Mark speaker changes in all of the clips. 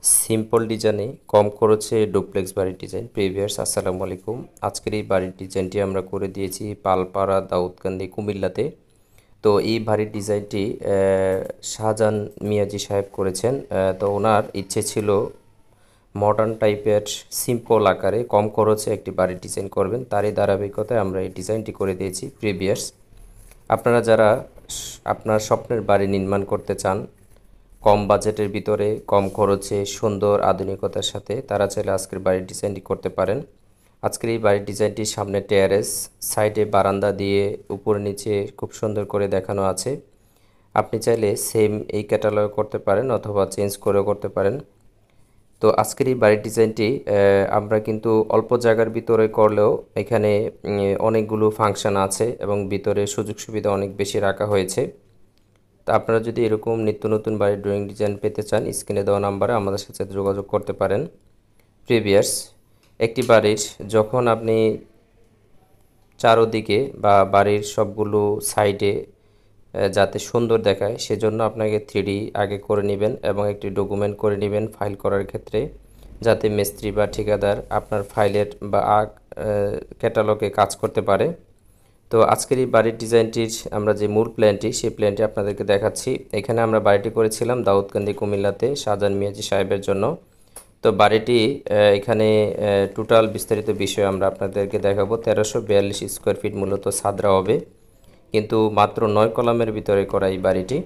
Speaker 1: Simple ডিজাইনে কম খরচে duplex বাড়ির ডিজাইন। প্রিভিয়ার্স আসসালামু আলাইকুম। আজকের এই বাড়ির ডিজাইনটি আমরা করে দিয়েছি পালপাড়া দাউদকান্দি কুমিল্লাতে। তো এই বাড়ির ডিজাইনটি শাহজাহান মিয়াজি সাহেব করেছেন। তো ওনার ইচ্ছে ছিল মডার্ন টাইপের সিম্পল আকারে কম খরচে একটি বাড়ির ডিজাইন করবেন। তারই ধারাবাহিকতায় আমরা এই ডিজাইনটি করে দিয়েছি। প্রিভিয়ার্স আপনারা যারা আপনার স্বপ্নের বাড়ি নির্মাণ করতে চান কম বাজেটের ভিতরে কম খরচে সুন্দর আধুনিকতার সাথে, তারা চাইলে আজকের বাড়ির ডিজাইনটি করতে পারেন। আজকের এই বাড়ির ডিজাইনটি সামনে টেরেস, সাইডে বারান্দা দিয়ে উপর নিচে খুব সুন্দর করে দেখানো আছে। আপনি চাইলে সেম এই ক্যাটালগ করতে পারেন অথবা চেঞ্জ করেও করতে পারেন। তো আজকের এই বাড়ির ডিজাইনটি আমরা কিন্তু অল্প জায়গার ভিতরে করলেও এখানে অনেকগুলো ফাংশন আছে এবং ভিতরে সুযোগ সুবিধা অনেক বেশি রাখা হয়েছে। তা আপনারা যদি এরকম নিত্য নতুন বাড়ির ড্রয়িং ডিজাইন পেতে চান, স্ক্রিনে দেওয়া নাম্বারে আমাদের সাথে যোগাযোগ করতে পারেন। প্রিভিয়ার্স একটি বাড়ির যখন আপনি চারোদিকে বা বাড়ির সবগুলো সাইডে যাতে সুন্দর দেখায় সেজন্য আপনাকে 3D আগে করে নেবেন এবং একটি ডকুমেন্ট করে নেবেন ফাইল করার ক্ষেত্রে, যাতে মিস্ত্রি বা ঠিকাদার আপনার ফাইলের বা ক্যাটালগে কাজ করতে পারে। তো আজকের এই বাড়ির ডিজাইনটির আমরা যে মূল প্ল্যানটি সেই প্ল্যানটি আপনাদেরকে দেখাচ্ছি। এখানে আমরা বাড়িটি করেছিলাম দাউদকান্দি কুমিল্লাতে শাহজাহান মিয়াজি সাহেবের জন্য। তো বাড়িটি এখানে টোটাল বিস্তারিত বিষয় আমরা আপনাদেরকে দেখাবো। 1342 স্কোয়ার ফিট মূলত ছাদরা হবে, কিন্তু মাত্র 9 কলামের ভিতরে করা এই বাড়িটি।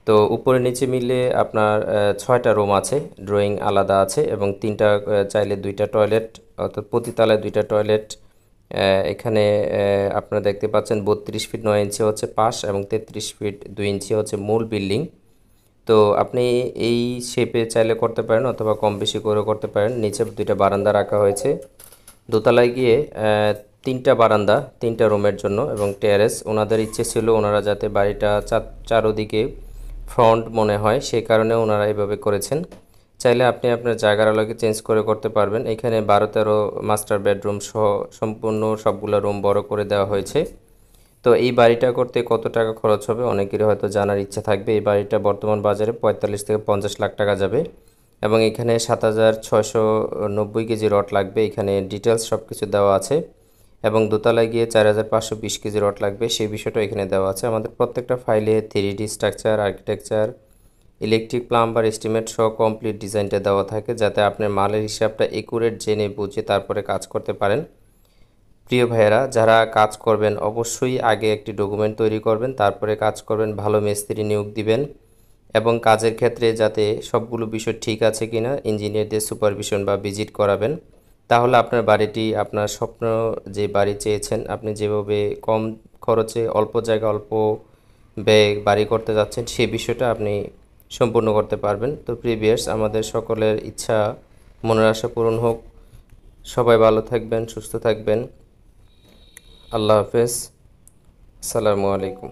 Speaker 1: তো উপরে নিচে মিলে আপনার 6টা রুম আছে, ড্রয়িং আলাদা আছে এবং 3টা চাইলে 2টা টয়লেট, অর্থাৎ প্রতি তলায় 2টা টয়লেট। এখানে আপনারা দেখতে পাচ্ছেন 32 ফিট 9 ইঞ্চি হচ্ছে পাশ এবং 33 ফিট 2 ইঞ্চি হচ্ছে মূল বিল্ডিং। তো আপনি এই শেপে চাইলে করতে পারেন অথবা কম বেশি করে করতে পারেন। নিচে 2টা বারান্দা রাখা হয়েছে, দোতলায় গিয়ে 3টা বারান্দা 3টা রুমের জন্য এবং টেরেস। ওনাদের ইচ্ছে ছিল ওনারা যাতে বাড়িটা চারোদিকে ফ্রন্ট মনে হয়, সেই কারণে ওনারা এভাবে করেছেন। চাইলে আপনি আপনার জায়গার আলোকে চেঞ্জ করে করতে পারবেন। এখানে 12-13 মাস্টার বেডরুম সহ সম্পূর্ণ সবগুলো রুম বড় করে দেওয়া হয়েছে। তো এই বাড়িটা করতে কত টাকা খরচ হবে অনেকেরই হয়তো জানার ইচ্ছা থাকবে। এই বাড়িটা বর্তমান বাজারে 45 থেকে 50 লাখ টাকা যাবে এবং এখানে 7690 কেজি রড লাগবে। এখানে ডিটেলস সব কিছু দেওয়া আছে এবং দোতলায় গিয়ে 4520 কেজি রড লাগবে, সেই বিষয়টা এখানে দেওয়া আছে। আমাদের প্রত্যেকটা ফাইলে 3D structure, architecture, electric, plumber, estimate সহ কমপ্লিট ডিজাইনটা দেওয়া থাকে, যাতে আপনার মালের হিসাবটা একুরেট জেনে বুঝে তারপরে কাজ করতে পারেন। প্রিয় ভাইয়েরা, যারা কাজ করবেন অবশ্যই আগে একটি ডকুমেন্ট তৈরি করবেন, তারপরে কাজ করবেন। ভালো মিস্ত্রি নিয়োগ দিবেন এবং কাজের ক্ষেত্রে যাতে সবগুলো বিষয় ঠিক আছে কিনা ইঞ্জিনিয়ারদের সুপারভিশন বা ভিজিট করাবেন। তাহলে আপনার বাড়িটি আপনার স্বপ্ন যে বাড়ি চেয়েছেন, আপনি যেভাবে কম খরচে অল্প জায়গা অল্প ব্যয় বাড়ি করতে যাচ্ছেন সেই বিষয়টা আপনি সম্পূর্ণ করতে পারবেন। তো প্রিভিয়ার্স আমাদের সকলের ইচ্ছা মনের আশা পূরণ হোক। সবাই ভালো থাকবেন, সুস্থ থাকবেন। আল্লাহ হাফেজ। আসসালামু আলাইকুম।